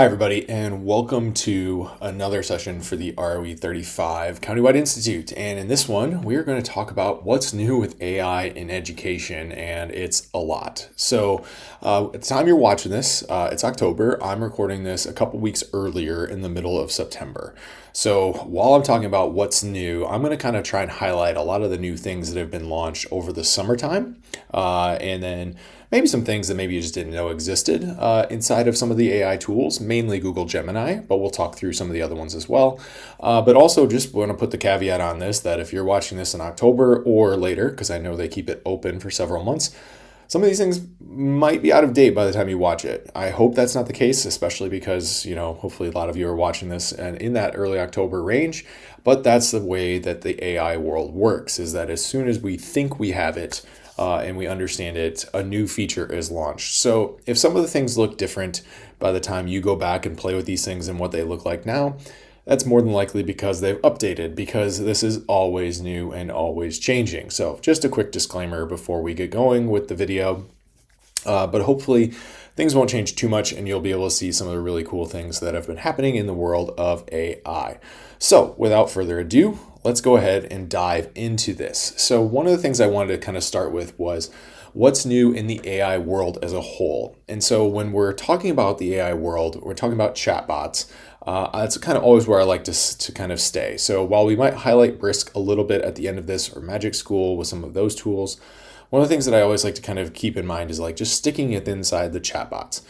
Hi, everybody, and welcome to another session for the ROE 35 Countywide Institute. And in this one, we're going to talk about what's new with AI in education, and it's a lot. So, at the time you're watching this, it's October. I'm recording this a couple weeks earlier in the middle of September. So, while I'm talking about what's new, I'm going to kind of try and highlight a lot of the new things that have been launched over the summertime, and then maybe some things that maybe you just didn't know existed inside of some of the AI tools, mainly Google Gemini, but we'll talk through some of the other ones as well. But also just want to put the caveat on this that if you're watching this in October or later, because I know they keep it open for several months, some of these things might be out of date by the time you watch it. I hope that's not the case, especially because, hopefully a lot of you are watching this and in that early October range. But that's the way that the AI world works, is that as soon as we think we have it, and we understand it, a new feature is launched. So if some of the things look different by the time you go back and play with these things and what they look like now, that's more than likely because they've updated, because this is always new and always changing. So just a quick disclaimer before we get going with the video. But hopefully things won't change too much and you'll be able to see some of the really cool things that have been happening in the world of AI. So without further ado, let's go ahead and dive into this. So one of the things I wanted to kind of start with was what's new in the AI world as a whole. And so when we're talking about the AI world, we're talking about chatbots. That's kind of always where I like to kind of stay. So while we might highlight Brisk a little bit at the end of this, or Magic School with some of those tools, one of the things that I always like to kind of keep in mind is like just sticking it inside the chatbots.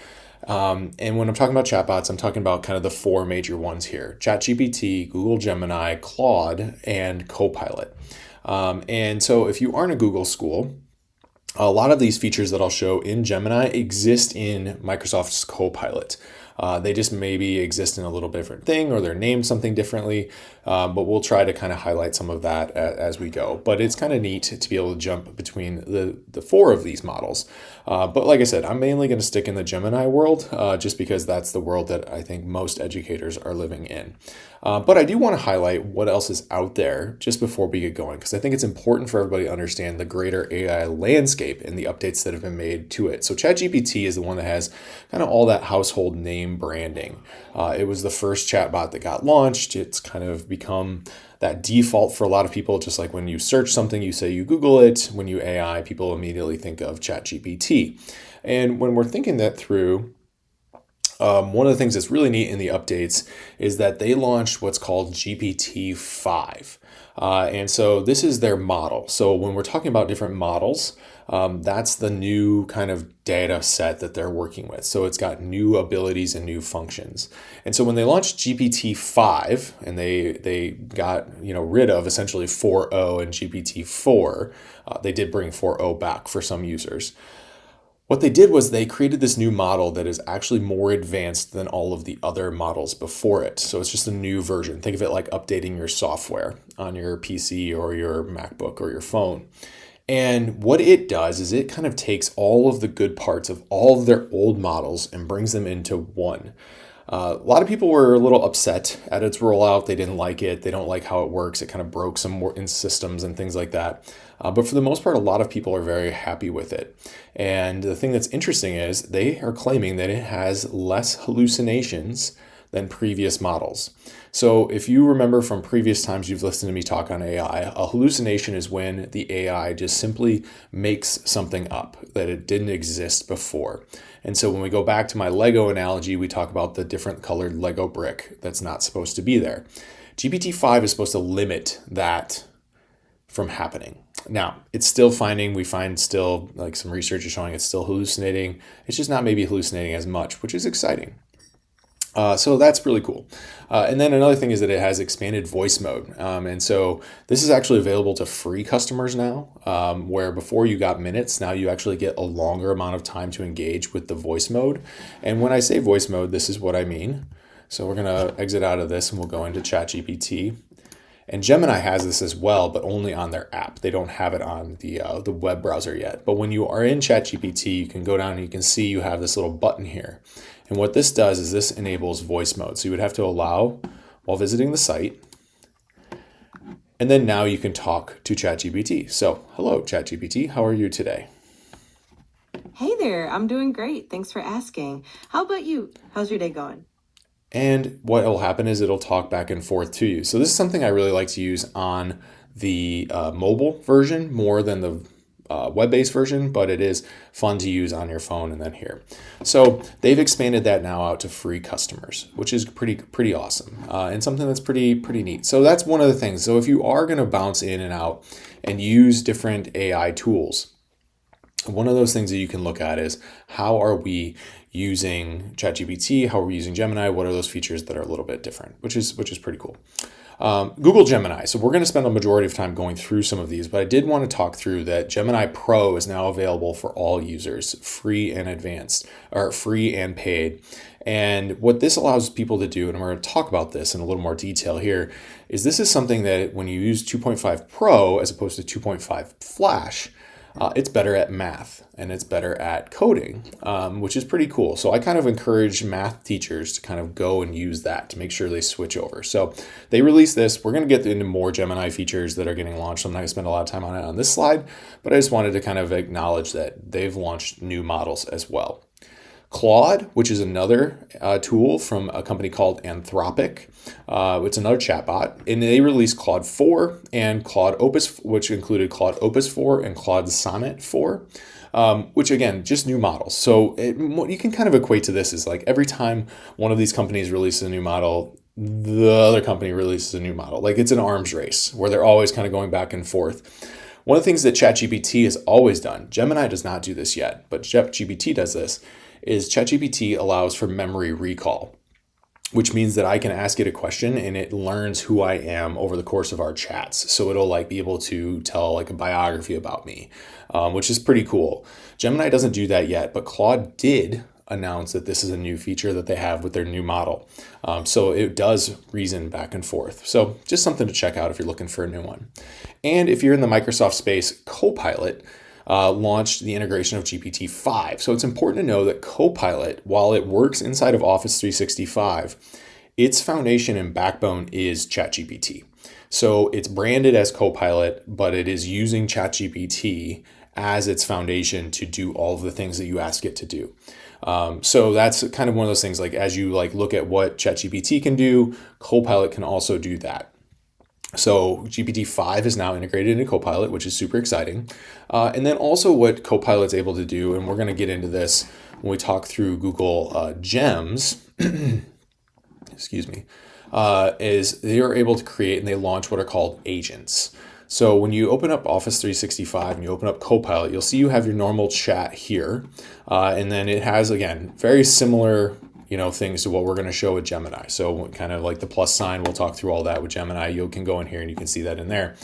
And when I'm talking about chatbots, I'm talking about kind of the four major ones here: ChatGPT, Google Gemini, Claude, and Copilot. And so if you aren't a Google school, a lot of these features that I'll show in Gemini exist in Microsoft's Copilot. They just maybe exist in a little different thing, or they're named something differently, but we'll try to kind of highlight some of that as we go. But it's kind of neat to be able to jump between the four of these models. But like I said, I'm mainly going to stick in the Gemini world, just because that's the world that I think most educators are living in. But I do want to highlight what else is out there just before we get going, because I think it's important for everybody to understand the greater AI landscape and the updates that have been made to it. So ChatGPT is the one that has kind of all that household name branding. It was the first chatbot that got launched. It's kind of become that default for a lot of people. Just like when you search something, you say you Google it. When you AI, people immediately think of ChatGPT. And when we're thinking that through, one of the things that's really neat in the updates is that they launched what's called GPT-5. And so this is their model. So when we're talking about different models, that's the new kind of data set that they're working with. So it's got new abilities and new functions. And so when they launched GPT-5 and they got rid of essentially 4.0 and GPT-4, they did bring 4.0 back for some users. What they did was they created this new model that is actually more advanced than all of the other models before it. So it's just a new version. Think of it like updating your software on your PC or your MacBook or your phone. And what it does is it kind of takes all of the good parts of all of their old models and brings them into one. A lot of people were a little upset at its rollout. They didn't like it. They don't like how it works. It kind of broke some more in systems and things like that. But for the most part, a lot of people are very happy with it. And the thing that's interesting is they are claiming that it has less hallucinations than previous models. So if you remember from previous times you've listened to me talk on AI, a hallucination is when the AI just simply makes something up that it didn't exist before. And so when we go back to my Lego analogy, we talk about the different colored Lego brick that's not supposed to be there. GPT-5 is supposed to limit that from happening. Now, it's still we find still, like some research is showing, it's still hallucinating. It's just not maybe hallucinating as much, which is exciting. So that's really cool. And then another thing is that it has expanded voice mode. And so this is actually available to free customers now, where before you got minutes, now you actually get a longer amount of time to engage with the voice mode. And when I say voice mode, this is what I mean. So we're going to exit out of this and we'll go into ChatGPT. And Gemini has this as well, but only on their app. They don't have it on the web browser yet. But when you are in ChatGPT, you can go down and you can see you have this little button here. And what this does is this enables voice mode. So you would have to allow while visiting the site. And then now you can talk to ChatGPT. So hello, ChatGPT. How are you today? Hey there, I'm doing great. Thanks for asking. How about you? How's your day going? And what will happen is it'll talk back and forth to you. So this is something I really like to use on the mobile version more than the web-based version, but it is fun to use on your phone and then here. So they've expanded that now out to free customers, which is pretty awesome and something that's pretty neat. So that's one of the things. So if you are going to bounce in and out and use different AI tools, one of those things that you can look at is how are we using ChatGPT, how are we using Gemini, what are those features that are a little bit different, which is pretty cool. Google Gemini. So we're going to spend a majority of time going through some of these, but I did want to talk through that Gemini Pro is now available for all users, free and advanced, or free and paid. And what this allows people to do, and we're going to talk about this in a little more detail here, is this is something that when you use 2.5 Pro as opposed to 2.5 Flash, it's better at math and it's better at coding, which is pretty cool. So I kind of encourage math teachers to kind of go and use that to make sure they switch over. So they released this. We're going to get into more Gemini features that are getting launched. I'm not going to spend a lot of time on it on this slide, but I just wanted to kind of acknowledge that they've launched new models as well. Claude, which is another tool from a company called Anthropic. It's another chatbot, and they released Claude 4 and Claude Opus, which included Claude Opus 4 and Claude Sonnet 4, which again, just new models. So what you can kind of equate to this is like every time one of these companies releases a new model, the other company releases a new model. Like it's an arms race where they're always kind of going back and forth. One of the things that ChatGPT has always done, Gemini does not do this yet, but ChatGPT does this, is ChatGPT allows for memory recall, which means that I can ask it a question and it learns who I am over the course of our chats. So it'll like be able to tell like a biography about me, which is pretty cool. Gemini doesn't do that yet, but Claude did announce that this is a new feature that they have with their new model. So it does reason back and forth. So just something to check out if you're looking for a new one. And if you're in the Microsoft space, Copilot launched the integration of GPT-5. So it's important to know that Copilot, while it works inside of Office 365, its foundation and backbone is ChatGPT. So it's branded as Copilot, but it is using ChatGPT as its foundation to do all of the things that you ask it to do. So that's kind of one of those things, like as you like look at what ChatGPT can do, Copilot can also do that. So GPT-5 is now integrated into Copilot, which is super exciting. And then also what Copilot's able to do, and we're going to get into this when we talk through Google Gems, excuse me, is they are able to create and they launch what are called agents. So when you open up Office 365 and you open up Copilot, you'll see you have your normal chat here. And then it has, again, very similar things to what we're going to show with Gemini. So kind of like the plus sign, we'll talk through all that with Gemini. You can go in here and you can see that in there.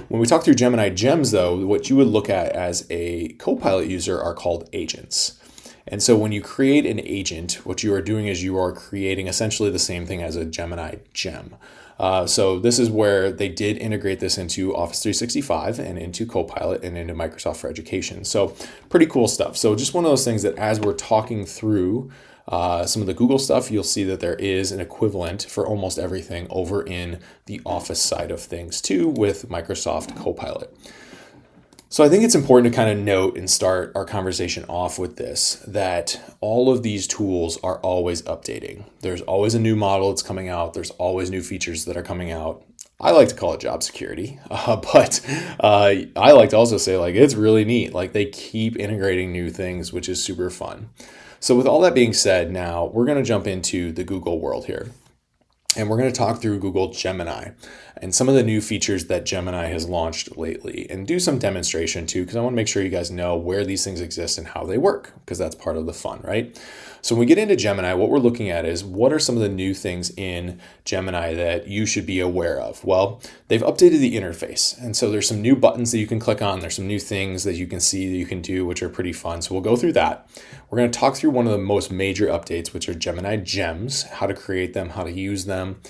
When we talk through Gemini Gems though, what you would look at as a Copilot user are called agents. And so when you create an agent, what you are doing is you are creating essentially the same thing as a Gemini gem. So this is where they did integrate this into Office 365 and into Copilot and into Microsoft for Education. So pretty cool stuff. So just one of those things that as we're talking through some of the Google stuff, you'll see that there is an equivalent for almost everything over in the Office side of things too with Microsoft Copilot. So I think it's important to kind of note and start our conversation off with this, that all of these tools are always updating. There's always a new model that's coming out. There's always new features that are coming out. I like to call it job security, but I like to also say like it's really neat. Like they keep integrating new things, which is super fun. So with all that being said, now we're going to jump into the Google world here. And we're going to talk through Google Gemini and some of the new features that Gemini has launched lately and do some demonstration too, because I want to make sure you guys know where these things exist and how they work, because that's part of the fun, right? So when we get into Gemini, what we're looking at is what are some of the new things in Gemini that you should be aware of? Well, they've updated the interface. And so there's some new buttons that you can click on. There's some new things that you can see that you can do, which are pretty fun. So we'll go through that. We're going to talk through one of the most major updates, which are Gemini Gems, how to create them, how to use them.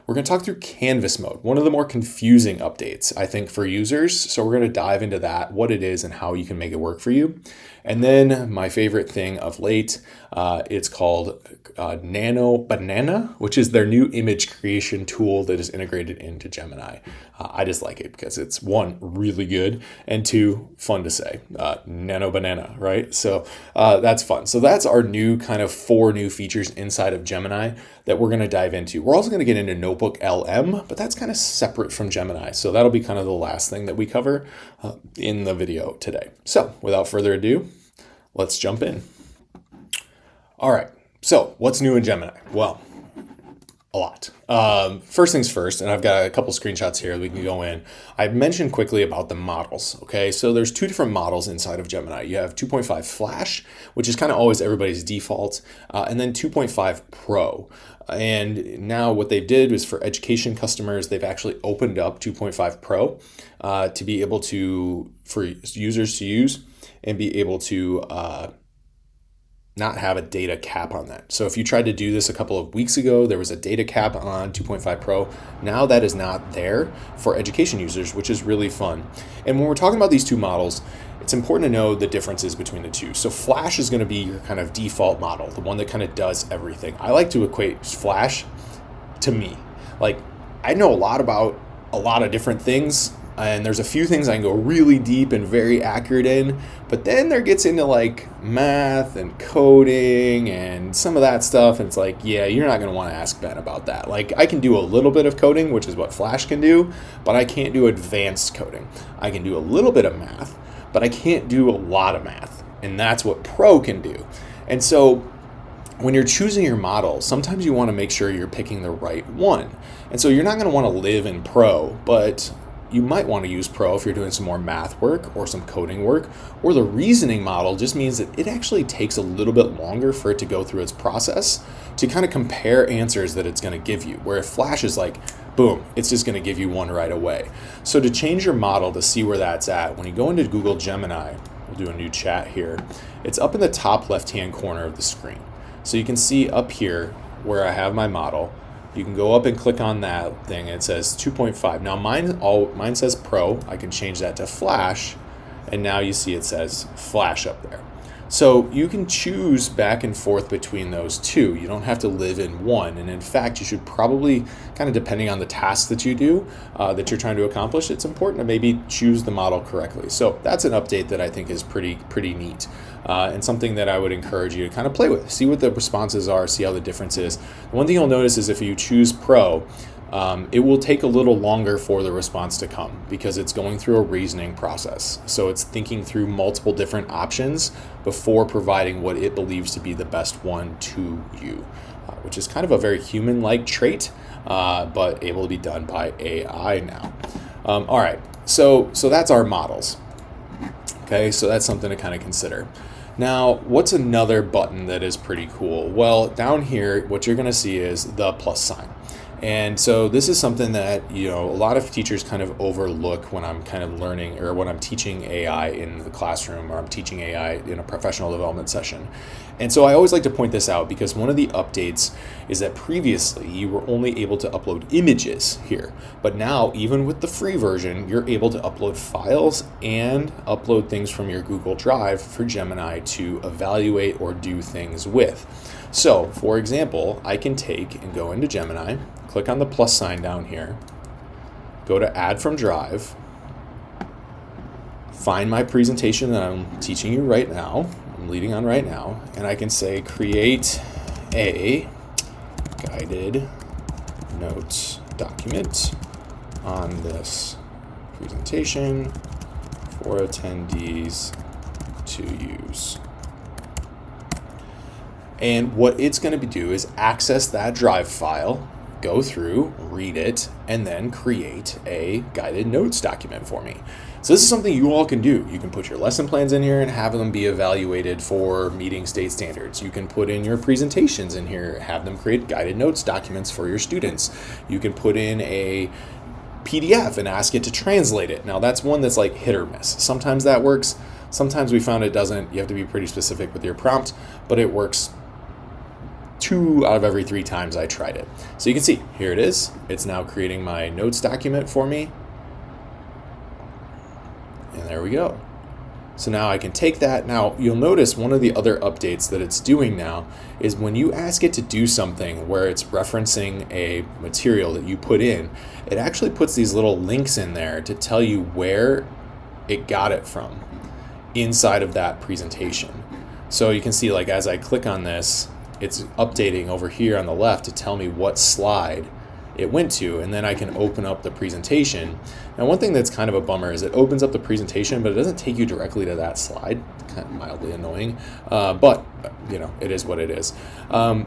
We're going to talk through Canvas mode, one of the more confusing updates, I think, for users. So we're going to dive into that, what it is and how you can make it work for you. And then my favorite thing of late, It's called Nano Banana, which is their new image creation tool that is integrated into Gemini. I just like it because it's one, really good, and two, fun to say. Nano Banana, right? So that's fun. So that's our new kind of 4 new features inside of Gemini that we're going to dive into. We're also going to get into Notebook LM, but that's kind of separate from Gemini. So that'll be kind of the last thing that we cover in the video today. So without further ado, let's jump in. All right, so what's new in Gemini? Well, a lot. First things first, and I've got a couple screenshots here we can go in. I mentioned quickly about the models, okay? So there's 2 different models inside of Gemini. You have 2.5 Flash, which is kind of always everybody's default, and then 2.5 Pro. And now what they did was for education customers, they've actually opened up 2.5 Pro to be able to, for users to use and be able to not have a data cap on that. So if you tried to do this a couple of weeks ago, there was a data cap on 2.5 Pro. Now that is not there for education users, which is really fun. And when we're talking about these 2 models, it's important to know the differences between the 2. So Flash is going to be your kind of default model, the one that kind of does everything. I like to equate Flash to me. Like, I know a lot about a lot of different things, and there's a few things I can go really deep and very accurate in, but then there gets into like math and coding and some of that stuff, and it's like, yeah, you're not going to want to ask Ben about that. Like, I can do a little bit of coding, which is what Flash can do, but I can't do advanced coding. I can do a little bit of math, but I can't do a lot of math, and that's what Pro can do. And so when you're choosing your model, sometimes you want to make sure you're picking the right one. And so you're not going to want to live in Pro, but you might want to use Pro if you're doing some more math work or some coding work, or the reasoning model just means that it actually takes a little bit longer for it to go through its process to kind of compare answers that it's going to give you, where if Flash is like, boom, it's just going to give you one right away. So to change your model to see where that's at, when you go into Google Gemini, we'll do a new chat here, it's up in the top left-hand corner of the screen. So you can see up here where I have my model. You can go up and click on that thing. It says 2.5. Now mine says Pro. I can change that to Flash, and now you see it says Flash up there. So you can choose back and forth between those 2. You don't have to live in one. And in fact, you should probably, kind of depending on the task that you do, that you're trying to accomplish, it's important to maybe choose the model correctly. So that's an update that I think is pretty neat. And something that I would encourage you to kind of play with. See what the responses are, see how the difference is. One thing you'll notice is if you choose Pro, it will take a little longer for the response to come because it's going through a reasoning process. So it's thinking through multiple different options before providing what it believes to be the best one to you, which is kind of a very human-like trait, but able to be done by AI now. All right, so that's our models. Okay, so that's something to kind of consider. Now, what's another button that is pretty cool? Well, down here, what you're going to see is the plus sign. And so this is something that, you know, a lot of teachers kind of overlook when I'm kind of learning or when I'm teaching AI in the classroom or I'm teaching AI in a professional development session. And so I always like to point this out because one of the updates is that previously you were only able to upload images here. But now, even with the free version, you're able to upload files and upload things from your Google Drive for Gemini to evaluate or do things with. So, for example, I can take and go into Gemini, click on the plus sign down here, go to Add from Drive, find my presentation that I'm teaching you right now, I'm leading on right now, and I can say create a guided notes document on this presentation for attendees to use. And what it's going to do is access that Drive file, go through, read it, and then create a guided notes document for me. So this is something you all can do. You can put your lesson plans in here and have them be evaluated for meeting state standards. You can put in your presentations in here, have them create guided notes documents for your students. You can put in a PDF and ask it to translate it. Now that's one that's like hit or miss. Sometimes that works. Sometimes we found it doesn't. You have to be pretty specific with your prompt, but it works 2 out of every 3 times I tried it. So you can see, here it is. It's now creating my notes document for me. And there we go. So now I can take that. Now you'll notice one of the other updates that it's doing now is when you ask it to do something where it's referencing a material that you put in, it actually puts these little links in there to tell you where it got it from inside of that presentation. So you can see, like, as I click on this, it's updating over here on the left to tell me what slide it went to, and then I can open up the presentation. Now, one thing that's kind of a bummer is it opens up the presentation, but it doesn't take you directly to that slide. Kind of mildly annoying, but you know, it is what it is.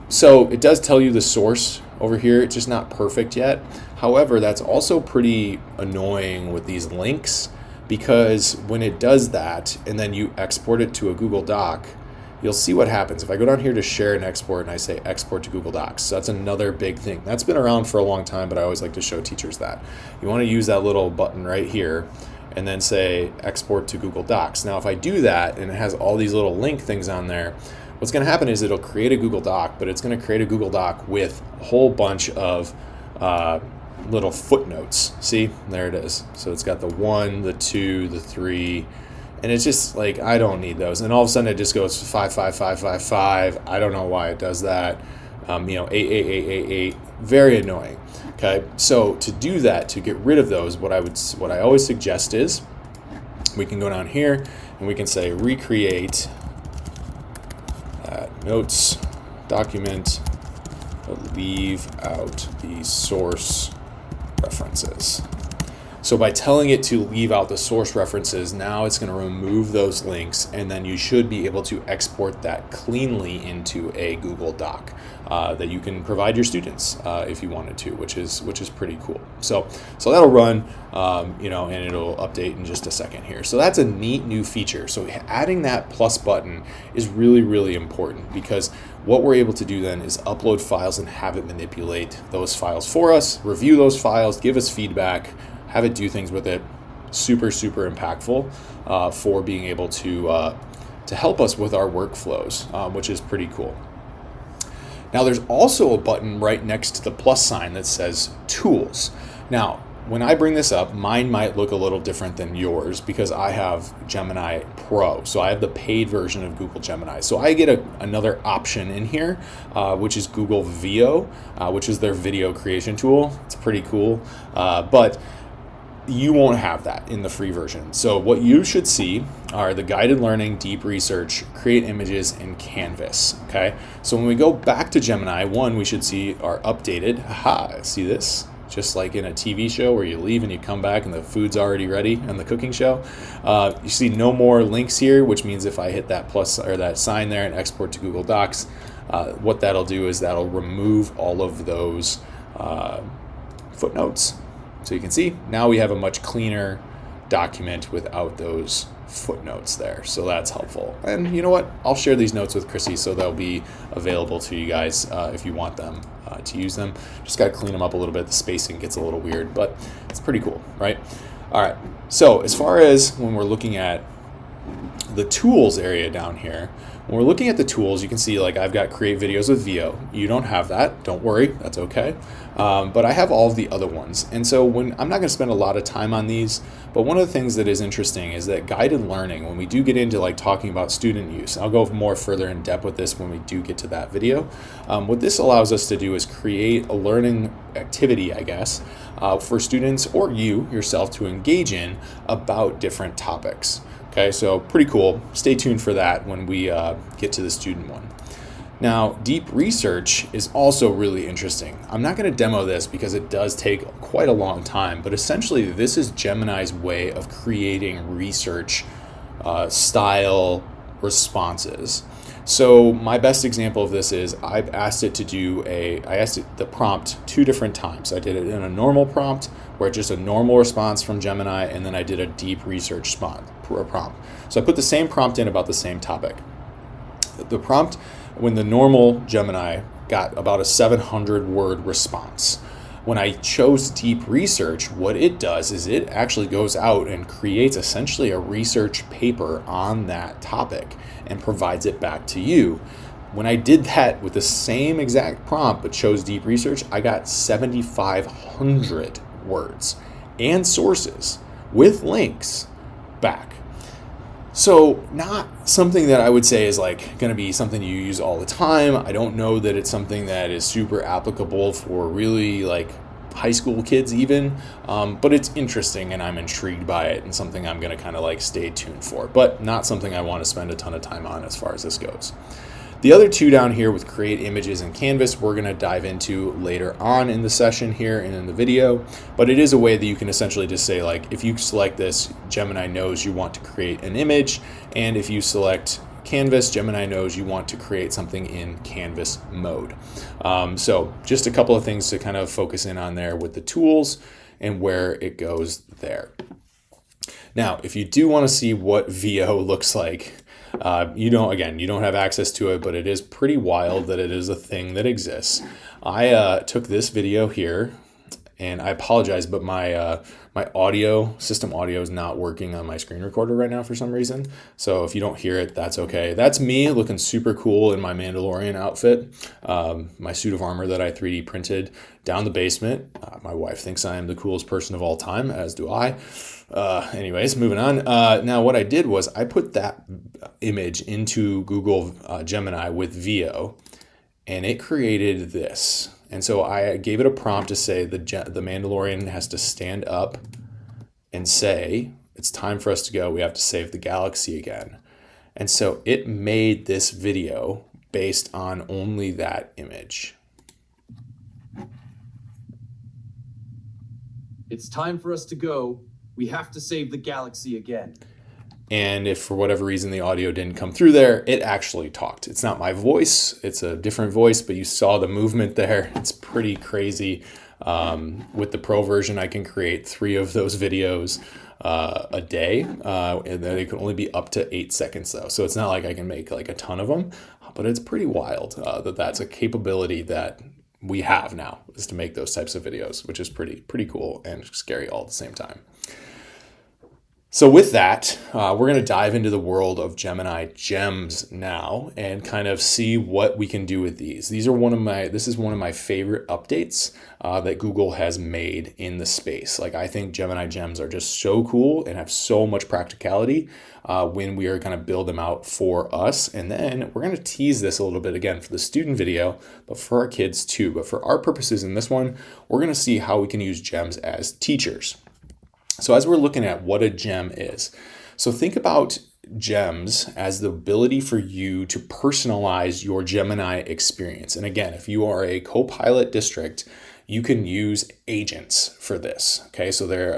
So it does tell you the source over here. It's just not perfect yet. However, that's also pretty annoying with these links, because when it does that and then you export it to a Google Doc, you'll see what happens. If I go down here to share and export and I say export to Google Docs, so that's another big thing. That's been around for a long time, but I always like to show teachers that. You want to use that little button right here and then say export to Google Docs. Now, if I do that and it has all these little link things on there, what's going to happen is it'll create a Google Doc, but it's going to create a Google Doc with a whole bunch of little footnotes. See, there it is. So it's got the 1, the 2, the 3, and it's just like, I don't need those. And all of a sudden it just goes 5, 5, 5, 5, 5. I don't know why it does that. 8, 8, 8, 8, 8. Very annoying. Okay, so to do that, to get rid of those, what I always suggest is we can go down here and we can say recreate notes document, but leave out the source references. So by telling it to leave out the source references, now it's going to remove those links, and then you should be able to export that cleanly into a Google Doc that you can provide your students if you wanted to, which is pretty cool. So that'll run, and it'll update in just a second here. So that's a neat new feature. So adding that plus button is really, really important, because what we're able to do then is upload files and have it manipulate those files for us, review those files, give us feedback, have it do things with it. Super, super impactful for being able to help us with our workflows, which is pretty cool. Now, there's also a button right next to the plus sign that says Tools. Now, when I bring this up, mine might look a little different than yours because I have Gemini Pro. So I have the paid version of Google Gemini. So I get another option in here, which is Google Veo, which is their video creation tool. It's pretty cool, but you won't have that in the free version. So what you should see are the guided learning, deep research, create images, and Canvas. Okay. So when we go back to Gemini, we should see our updated. Aha, see this? Just like in a TV show where you leave and you come back and the food's already ready on the cooking show. You see no more links here, which means if I hit that plus or that sign there and export to Google Docs, what that'll do is that'll remove all of those footnotes. So you can see now we have a much cleaner document without those footnotes there. So that's helpful. And you know what? I'll share these notes with Chrissy so they'll be available to you guys if you want them to use them. Just got to clean them up a little bit. The spacing gets a little weird, but it's pretty cool, right? All right. So as far as when we're looking at the tools area down here, when we're looking at the tools, you can see like I've got create videos with Veo. You don't have that. Don't worry. That's okay. But I have all of the other ones. And so I'm not going to spend a lot of time on these, but one of the things that is interesting is that guided learning, when we do get into like talking about student use, I'll go more further in depth with this when we do get to that video. What this allows us to do is create a learning activity, I guess, for students or you yourself to engage in about different topics. Okay, so pretty cool. Stay tuned for that when we get to the student one. Now, deep research is also really interesting. I'm not going to demo this because it does take quite a long time, but essentially this is Gemini's way of creating research style responses. So my best example of this is I've asked it to do I asked it the prompt 2 different times. I did it in a normal prompt where it's just a normal response from Gemini, and then I did a deep research prompt. So I put the same prompt in about the same topic. The prompt, when the normal Gemini got about a 700 word response. When I chose deep research, what it does is it actually goes out and creates essentially a research paper on that topic and provides it back to you. When I did that with the same exact prompt but chose deep research, I got 7,500 words and sources with links back. So not something that I would say is like going to be something you use all the time. I don't know that it's something that is super applicable for really like high school kids even, but it's interesting and I'm intrigued by it and something I'm going to kind of like stay tuned for, but not something I want to spend a ton of time on as far as this goes. The other two down here with create images and canvas, we're going to dive into later on in the session here and in the video, but it is a way that you can essentially just say like, if you select this, Gemini knows you want to create an image, and if you select canvas, Gemini knows you want to create something in canvas mode. So just a couple of things to kind of focus in on there with the tools and where it goes there. Now, if you do want to see what VO looks like, you don't have access to it, but it is pretty wild that it is a thing that exists. I took this video here, and I apologize, but my system audio is not working on my screen recorder right now for some reason. So if you don't hear it, that's okay. That's me looking super cool in my Mandalorian outfit, my suit of armor that I 3D printed down the basement. My wife thinks I am the coolest person of all time, as do I. Anyways, moving on. Now what I did was I put that image into Google Gemini with VO, and it created this. And so I gave it a prompt to say the Mandalorian has to stand up and say, it's time for us to go. We have to save the galaxy again. And so it made this video based on only that image. It's time for us to go. We have to save the galaxy again. And if for whatever reason the audio didn't come through there, it actually talked. It's not my voice, it's a different voice, but you saw the movement there. It's pretty crazy. With the pro version, I can create 3 of those videos a day, and they can only be up to 8 seconds though. So it's not like I can make like a ton of them, but it's pretty wild that that's a capability that we have now, is to make those types of videos, which is pretty cool and scary all at the same time. So with that, we're going to dive into the world of Gemini Gems now and kind of see what we can do with these. This is one of my favorite updates that Google has made in the space. Like, I think Gemini Gems are just so cool and have so much practicality when we are going to build them out for us. And then we're going to tease this a little bit again for the student video, but for our kids too. But for our purposes in this one, we're going to see how we can use gems as teachers. So as we're looking at what a gem is, so think about gems as the ability for you to personalize your Gemini experience. And again, if you are a Copilot district, you can use agents for this. Okay,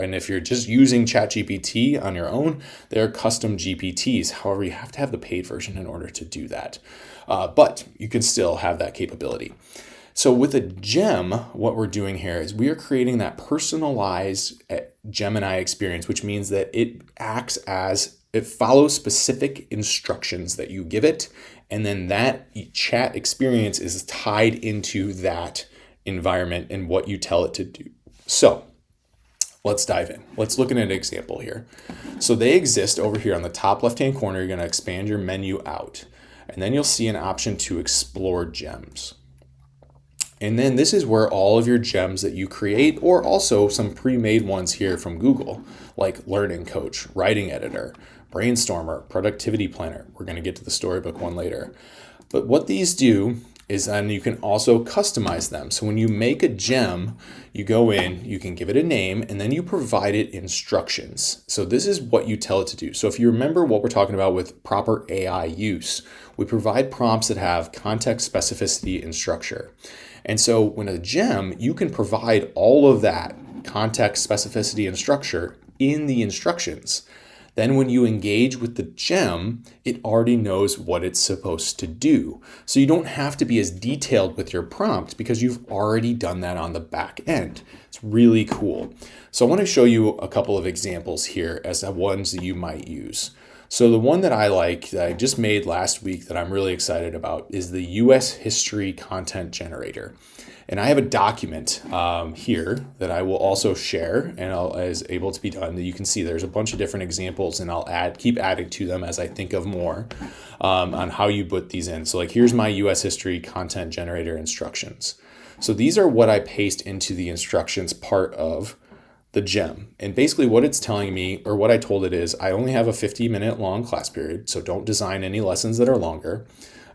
and if you're just using ChatGPT on your own, there are custom GPTs. However, you have to have the paid version in order to do that. But you can still have that capability. So with a gem, what we're doing here is we are creating that personalized Gemini experience, which means that it follows specific instructions that you give it, and then that chat experience is tied into that environment and what you tell it to do. So let's dive in. Let's look at an example here. So they exist over here on the top left-hand corner. You're going to expand your menu out, and then you'll see an option to explore gems. And then this is where all of your gems that you create, or also some pre-made ones here from Google, like Learning Coach, Writing Editor, Brainstormer, Productivity Planner. We're going to get to the Storybook one later. But what these do is then you can also customize them. So when you make a gem, you go in, you can give it a name, and then you provide it instructions. So this is what you tell it to do. So if you remember what we're talking about with proper AI use, we provide prompts that have context, specificity, and structure. And so when a gem, you can provide all of that context, specificity, and structure in the instructions. Then when you engage with the gem, it already knows what it's supposed to do. So you don't have to be as detailed with your prompt because you've already done that on the back end. It's really cool. So I want to show you a couple of examples here as the ones that you might use. So the one that I like, that I just made last week that I'm really excited about, is the U.S. History Content Generator. And I have a document here that I will also share and is able to be done. That you can see there's a bunch of different examples, and I'll keep adding to them as I think of more on how you put these in. So like, here's my U.S. History Content Generator instructions. So these are what I paste into the instructions part of the gem. And basically what it's telling me, or what I told it is, I only have a 50-minute long class period, so don't design any lessons that are longer.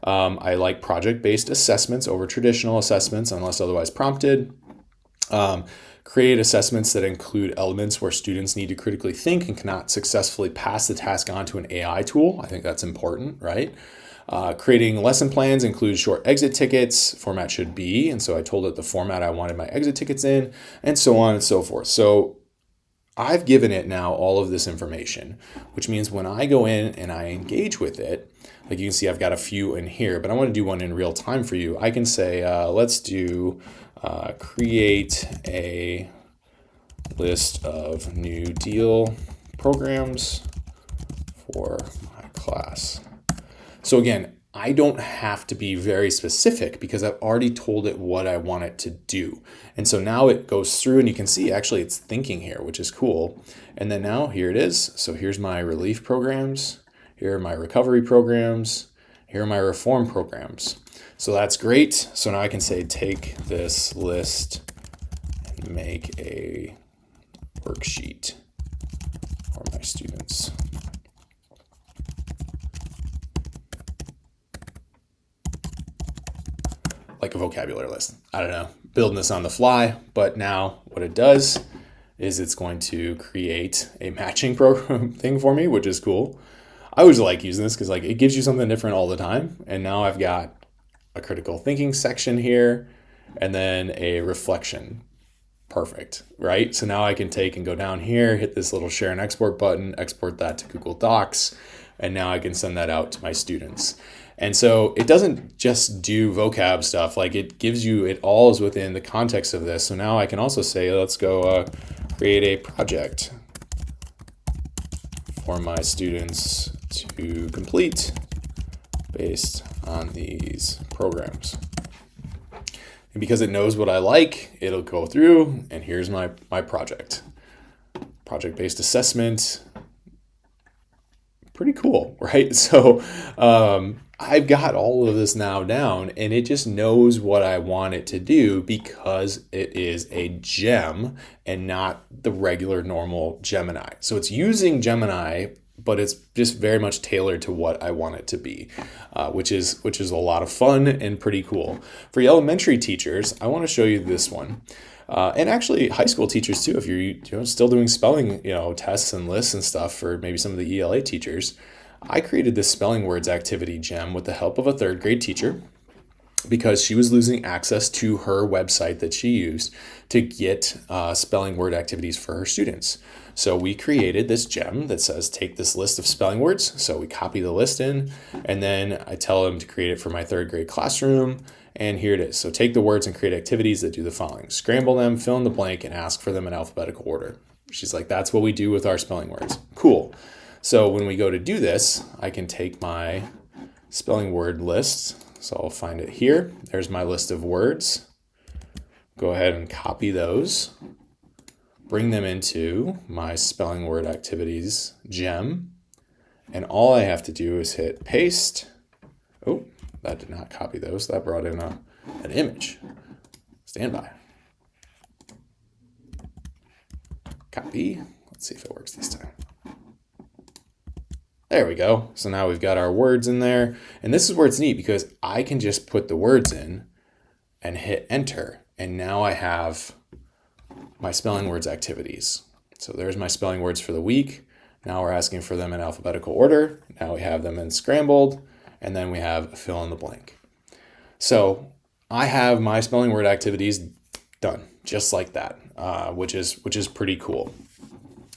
I like project-based assessments over traditional assessments unless otherwise prompted. Create assessments that include elements where students need to critically think and cannot successfully pass the task on to an AI tool. I think that's important, right? Creating lesson plans includes short exit tickets, format should be, and so I told it the format I wanted my exit tickets in, and so on and so forth. So I've given it now all of this information, which means when I go in and I engage with it, like you can see I've got a few in here, but I want to do one in real time for you. I can say, let's do create a list of New Deal programs for my class. So again, I don't have to be very specific because I've already told it what I want it to do. And so now it goes through and you can see actually it's thinking here, which is cool. And then now here it is. So here's my relief programs. Here are my recovery programs. Here are my reform programs. So that's great. So now I can say, take this list and make a worksheet for my students. Like a vocabulary list. I don't know, building this on the fly, but now what it does is it's going to create a matching program thing for me, which is cool. I always like using this because like it gives you something different all the time. And now I've got a critical thinking section here and then a reflection. Perfect, right? So now I can take and go down here, hit this little share and export button, export that to Google Docs, and now I can send that out to my students. And so it doesn't just do vocab stuff, like it gives you, it all is within the context of this. So now I can also say, let's go create a project for my students to complete based on these programs. And because it knows what I like, it'll go through and here's my project. Project-based assessment. Pretty cool, right? So I've got all of this now down and it just knows what I want it to do because it is a gem and not the regular normal Gemini. So it's using Gemini, but it's just very much tailored to what I want it to be, which is a lot of fun and pretty cool. For elementary teachers, I want to show you this one. And actually high school teachers too, if you're still doing spelling, tests and lists and stuff for maybe some of the ELA teachers. I created this spelling words activity gem with the help of a third grade teacher because she was losing access to her website that she used to get spelling word activities for her students. So we created this gem that says, take this list of spelling words. So we copy the list in, and then I tell them to create it for my third grade classroom. And here it is. So take the words and create activities that do the following. Scramble them, fill in the blank, and ask for them in alphabetical order. She's like, that's what we do with our spelling words. Cool. So when we go to do this, I can take my spelling word list. So I'll find it here. There's my list of words. Go ahead and copy those. Bring them into my spelling word activities gem. And all I have to do is hit paste. Oh, that did not copy those. That brought in an image. Stand by. Copy. Let's see if it works this time. There we go. So now we've got our words in there. And this is where it's neat because I can just put the words in and hit enter. And now I have my spelling words activities. So there's my spelling words for the week. Now we're asking for them in alphabetical order. Now we have them in scrambled. And then we have fill in the blank. So I have my spelling word activities done just like that, which is pretty cool.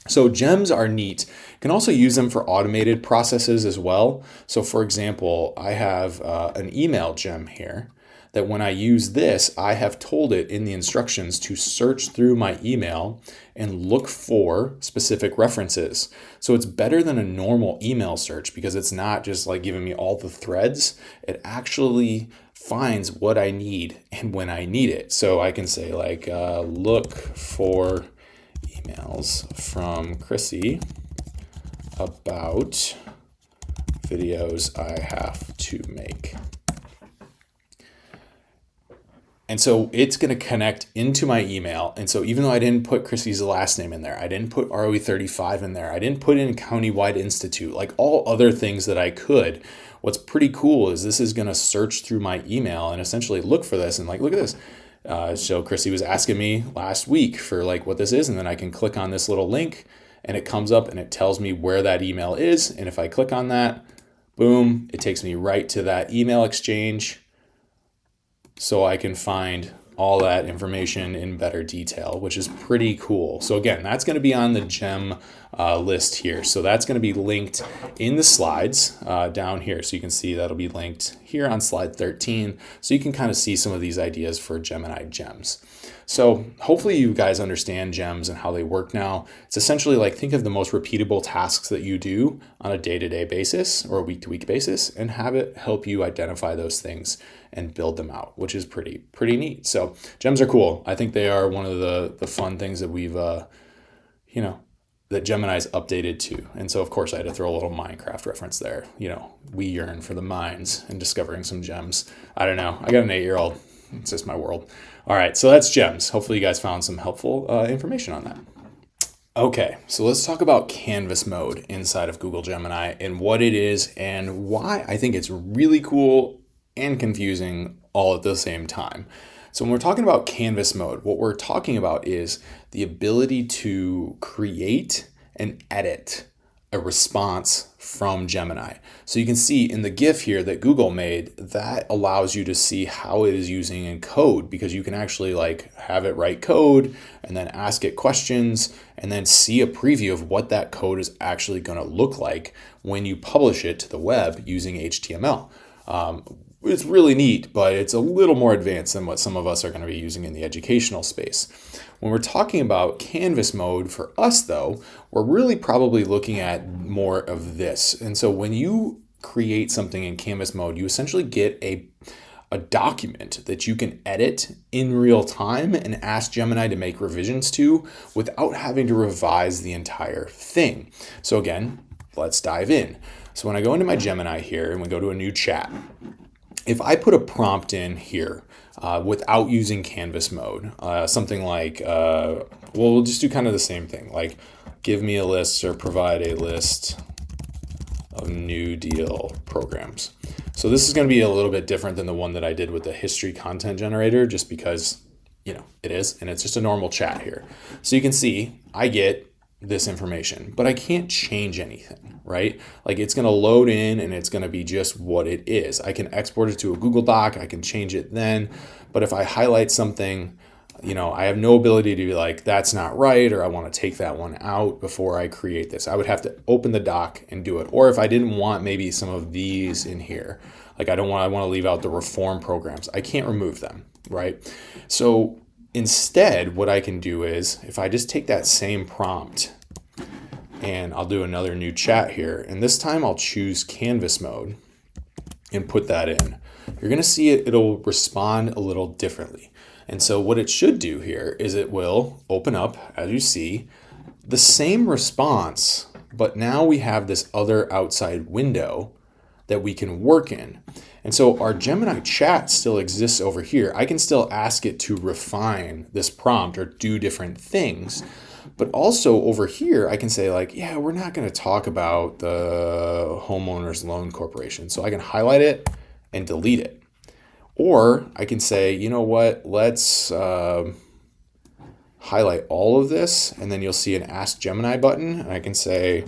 So gems are neat. You can also use them for automated processes as well. So for example, I have an email gem here that when I use this, I have told it in the instructions to search through my email and look for specific references. So it's better than a normal email search because it's not just like giving me all the threads. It actually finds what I need and when I need it. So I can say like, look for emails from Chrissy about videos I have to make. And so it's going to connect into my email. And so even though I didn't put Chrissy's last name in there, I didn't put ROE35 in there, I didn't put in Countywide Institute, like all other things that I could, what's pretty cool is this is going to search through my email and essentially look for this and like, look at this. So Chrissy was asking me last week for like what this is, and then I can click on this little link and it comes up and it tells me where that email is. And if I click on that, boom, it takes me right to that email exchange so I can find all that information in better detail, which is pretty cool. So again, that's going to be on the gem list here. So that's going to be linked in the slides down here. So you can see that'll be linked here on slide 13. So you can kind of see some of these ideas for Gemini gems. So hopefully you guys understand gems and how they work now. It's essentially like, think of the most repeatable tasks that you do on a day-to-day basis or a week-to-week basis and have it help you identify those things and build them out, which is pretty neat. So gems are cool. I think they are one of the fun things that we've, that Gemini's updated to. And so of course I had to throw a little Minecraft reference there. We yearn for the mines and discovering some gems. I don't know. I got an 8-year-old. It's just my world. All right, so that's gems. Hopefully you guys found some helpful information on that. Okay, so let's talk about Canvas mode inside of Google Gemini and what it is and why I think it's really cool and confusing all at the same time. So when we're talking about Canvas mode, what we're talking about is the ability to create and edit a response from Gemini. So you can see in the GIF here that Google made, that allows you to see how it is using in code, because you can actually like have it write code and then ask it questions and then see a preview of what that code is actually going to look like when you publish it to the web using HTML. It's really neat, but it's a little more advanced than what some of us are going to be using in the educational space. When we're talking about Canvas mode for us though, we're really probably looking at more of this. And so when you create something in Canvas mode, you essentially get a document that you can edit in real time and ask Gemini to make revisions to without having to revise the entire thing. So again, let's dive in. So when I go into my Gemini here and we go to a new chat, if I put a prompt in here without using Canvas mode, something like, we'll just do kind of the same thing, like give me a list or provide a list of New Deal programs. So this is going to be a little bit different than the one that I did with the history content generator, just because, it is, and it's just a normal chat here. So you can see I get this information, but I can't change anything, right? Like it's going to load in and it's going to be just what it is. I can export it to a Google Doc. I can change it then, but if I highlight something, I have no ability to be like, that's not right, or I want to take that one out before I create this. I would have to open the doc and do it. Or if I didn't want maybe some of these in here, like I want to leave out the reform programs, I can't remove them, right? So instead, what I can do is if I just take that same prompt and I'll do another new chat here, and this time I'll choose Canvas mode and put that in, you're going to see it'll respond a little differently. And so what it should do here is it will open up, as you see, the same response, but now we have this other outside window that we can work in. And so our Gemini chat still exists over here. I can still ask it to refine this prompt or do different things. But also over here, I can say like, yeah, we're not going to talk about the Homeowners Loan Corporation. So I can highlight it and delete it. Or I can say, you know what, let's highlight all of this. And then you'll see an Ask Gemini button. And I can say,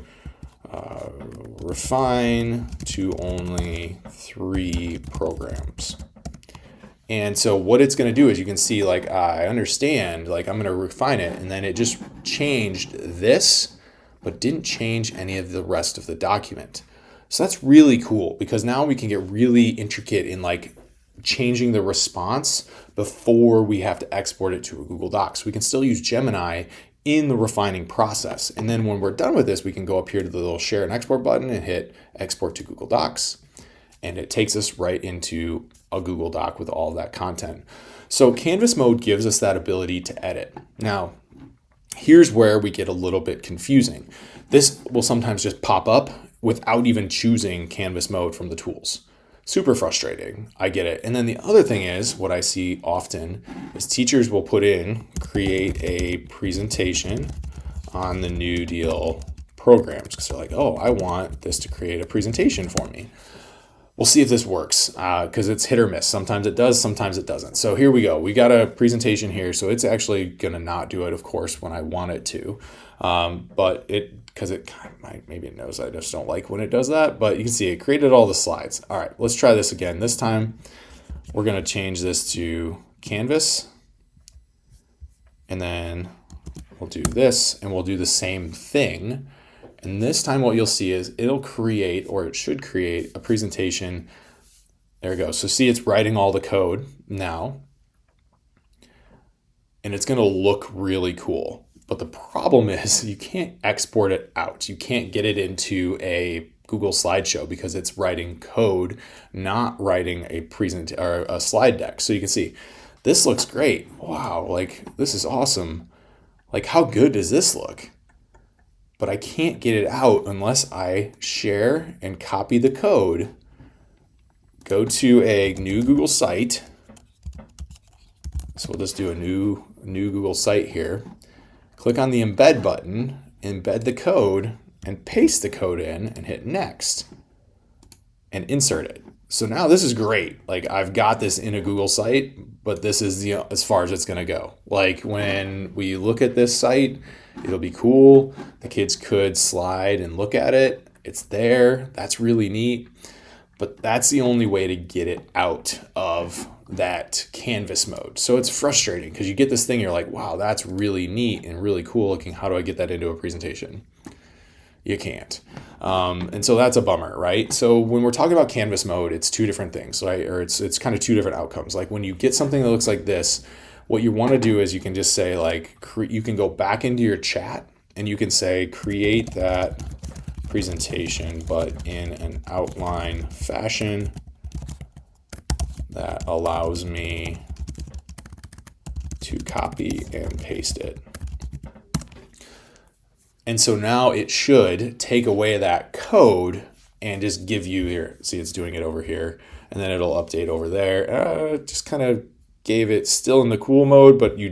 refine to only 3 programs. And so what it's going to do is you can see like, I understand, like I'm going to refine it. And then it just changed this, but didn't change any of the rest of the document. So that's really cool because now we can get really intricate in like changing the response before we have to export it to a Google Docs. We can still use Gemini in the refining process. And then when we're done with this, we can go up here to the little share and export button and hit export to Google Docs. And it takes us right into a Google Doc with all of that content. So Canvas mode gives us that ability to edit. Now, here's where we get a little bit confusing. This will sometimes just pop up without even choosing Canvas mode from the tools. Super frustrating. I get it. And then the other thing is, what I see often is teachers will create a presentation on the New Deal programs because they're like, oh, I want this to create a presentation for me. We'll see if this works because it's hit or miss. Sometimes it does, sometimes it doesn't. So here we go. We got a presentation here. So it's actually going to not do it, of course, when I want it to. But maybe it knows I just don't like when it does that. But you can see it created all the slides. All right, let's try this again. This time we're going to change this to Canvas. And then we'll do this and we'll do the same thing. And this time what you'll see is it'll create, or it should create, a presentation. There we go. So see, it's writing all the code now. And it's going to look really cool. But the problem is you can't export it out. You can't get it into a Google slideshow because it's writing code, not writing a slide deck. So you can see this looks great. Wow, like this is awesome. Like how good does this look? But I can't get it out unless I share and copy the code, go to a new Google site. So we'll just do a new Google site here. Click on the embed button, embed the code, and paste the code in and hit next and insert it. So now this is great. Like I've got this in a Google site, but this is as far as it's going to go. Like when we look at this site, it'll be cool. The kids could slide and look at it. It's there. That's really neat. But that's the only way to get it out of that Canvas mode. So it's frustrating because you get this thing, you're like, wow, that's really neat and really cool looking. How do I get that into a presentation? You can't. And so that's a bummer, right? So when we're talking about Canvas mode, it's two different things, right? Or it's kind of two different outcomes. Like when you get something that looks like this, what you want to do is you can just say like, you can go back into your chat and you can say, create that presentation, but in an outline fashion that allows me to copy and paste it. And so now it should take away that code and just give you here. See, it's doing it over here, and then it'll update over there. Just kind of gave it still in the cool mode, but I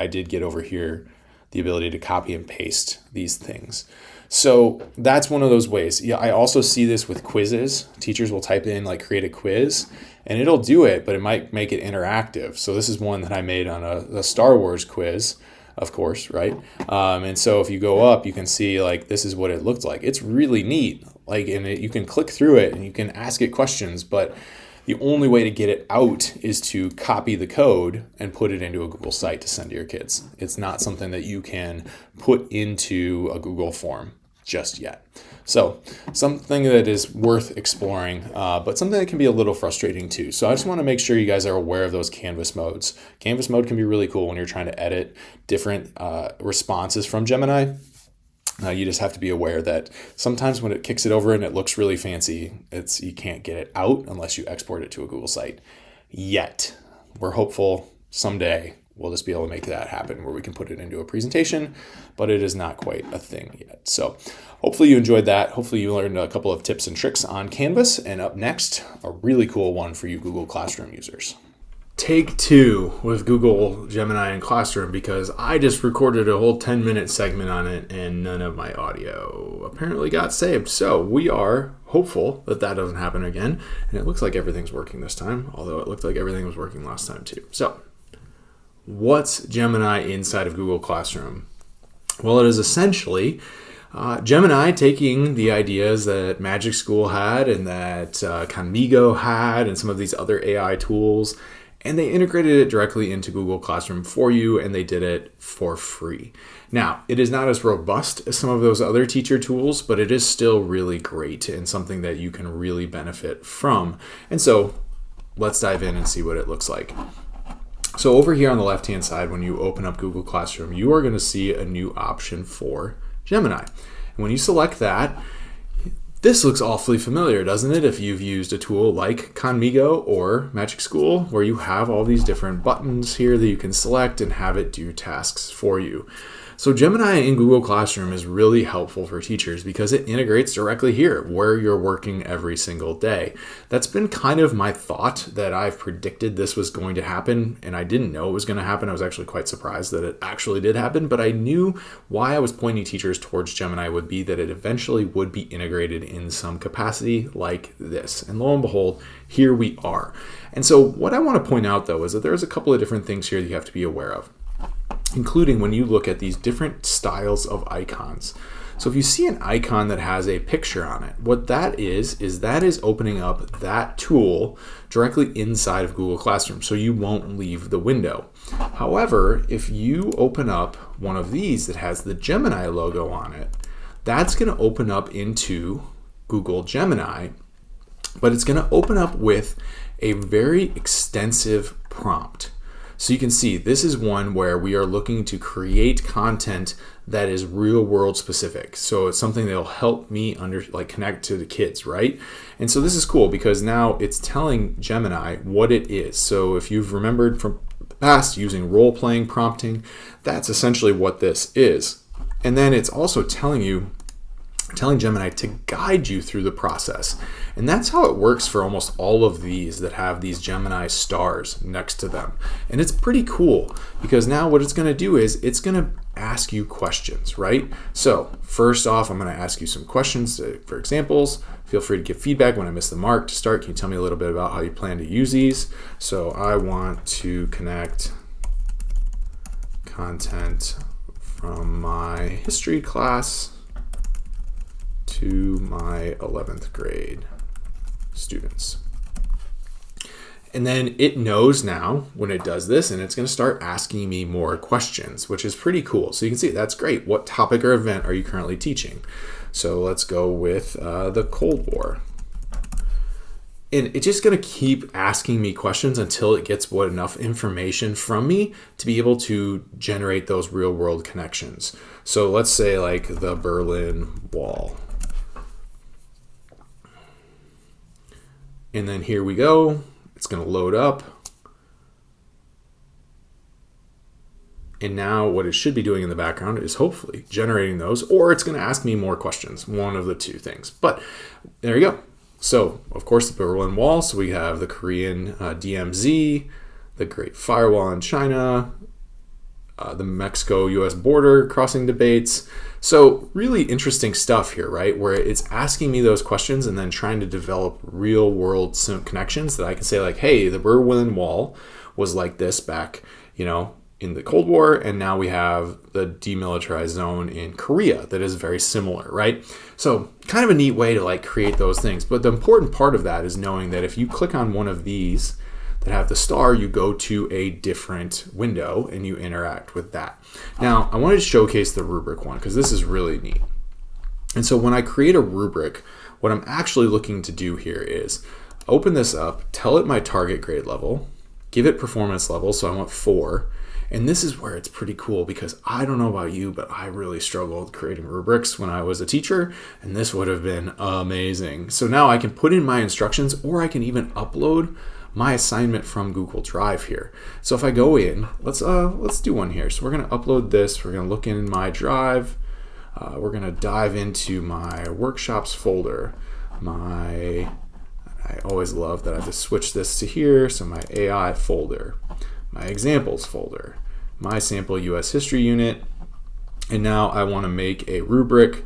did get over here the ability to copy and paste these things. So that's one of those ways. Yeah, I also see this with quizzes. Teachers will type in like create a quiz and it'll do it, but it might make it interactive. So this is one that I made on a Star Wars quiz, of course, right? And so if you go up, you can see like this is what it looked like. It's really neat. Like, and you can click through it and you can ask it questions, but the only way to get it out is to copy the code and put it into a Google site to send to your kids. It's not something that you can put into a Google form just yet. So something that is worth exploring, but something that can be a little frustrating too. So I just want to make sure you guys are aware of those Canvas modes. Canvas mode can be really cool when you're trying to edit different responses from Gemini. You just have to be aware that sometimes when it kicks it over and it looks really fancy, you can't get it out unless you export it to a Google site. Yet, we're hopeful someday we'll just be able to make that happen where we can put it into a presentation, but it is not quite a thing yet. So hopefully you enjoyed that. Hopefully you learned a couple of tips and tricks on Canvas. And up next, a really cool one for you Google Classroom users. Take two with Google Gemini and Classroom because I just recorded a whole 10-minute segment on it and none of my audio apparently got saved. So we are hopeful that doesn't happen again. And it looks like everything's working this time, although it looked like everything was working last time too. So what's Gemini inside of Google Classroom? Well, it is essentially Gemini taking the ideas that Magic School had and that Khanmigo had and some of these other AI tools, and they integrated it directly into Google Classroom for you, and they did it for free. Now, it is not as robust as some of those other teacher tools, but it is still really great and something that you can really benefit from. And so let's dive in and see what it looks like. So over here on the left-hand side, when you open up Google Classroom, you are going to see a new option for Gemini. And when you select that, this looks awfully familiar, doesn't it? If you've used a tool like Khanmigo or Magic School, where you have all these different buttons here that you can select and have it do tasks for you. So Gemini in Google Classroom is really helpful for teachers because it integrates directly here where you're working every single day. That's been kind of my thought, that I've predicted this was going to happen, and I didn't know it was going to happen. I was actually quite surprised that it actually did happen, but I knew why I was pointing teachers towards Gemini would be that it eventually would be integrated in some capacity like this. And lo and behold, here we are. And so what I want to point out though is that there's a couple of different things here that you have to be aware of, including when you look at these different styles of icons. So if you see an icon that has a picture on it, what that is opening up that tool directly inside of Google Classroom, so you won't leave the window. However, if you open up one of these that has the Gemini logo on it, that's going to open up into Google Gemini, but it's going to open up with a very extensive prompt. So you can see this is one where we are looking to create content that is real world specific. So it's something that'll help me connect to the kids, right? And so this is cool because now it's telling Gemini what it is. So if you've remembered from the past using role-playing prompting, that's essentially what this is. And then it's also telling Gemini to guide you through the process. And that's how it works for almost all of these that have these Gemini stars next to them. And it's pretty cool because now what it's going to do is it's going to ask you questions, right? So first off, I'm going to ask you some questions for examples. Feel free to give feedback when I miss the mark. To start, can you tell me a little bit about how you plan to use these? So I want to connect content from my history class to my 11th grade students. And then it knows now when it does this, and it's going to start asking me more questions, which is pretty cool. So you can see that's great. What topic or event are you currently teaching? So let's go with the Cold War. And it's just going to keep asking me questions until it gets enough information from me to be able to generate those real world connections. So let's say like the Berlin Wall. And then here we go. It's going to load up. And now what it should be doing in the background is hopefully generating those, or it's going to ask me more questions, one of the two things. But there you go. So, of course, the Berlin Wall. So we have the Korean DMZ, the Great Firewall in China, the Mexico-US border crossing debates. So really interesting stuff here, right? Where it's asking me those questions and then trying to develop real world connections that I can say like, hey, the Berlin Wall was like this back, in the Cold War, and now we have the demilitarized zone in Korea that is very similar, right? So kind of a neat way to create those things. But the important part of that is knowing that if you click on one of these that have the star, you go to a different window and you interact with that. Now, I wanted to showcase the rubric one because this is really neat. And so when I create a rubric, what I'm actually looking to do here is open this up, tell it my target grade level, give it performance level, so I want 4. And this is where it's pretty cool because I don't know about you, but I really struggled creating rubrics when I was a teacher, and this would have been amazing. So now I can put in my instructions, or I can even upload my assignment from Google Drive here. So if I go in, let's do one here. So we're going to upload this. We're going to look in my Drive. We're going to dive into my workshops folder. I always love that I just switch this to here. So my AI folder, my examples folder, my sample US history unit, and now I want to make a rubric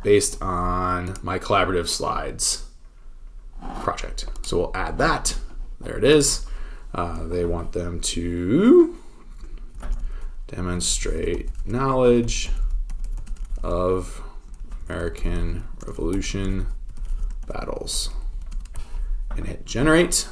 based on my collaborative slides project. So we'll add that. There it is. They want them to demonstrate knowledge of American Revolution battles, and hit generate.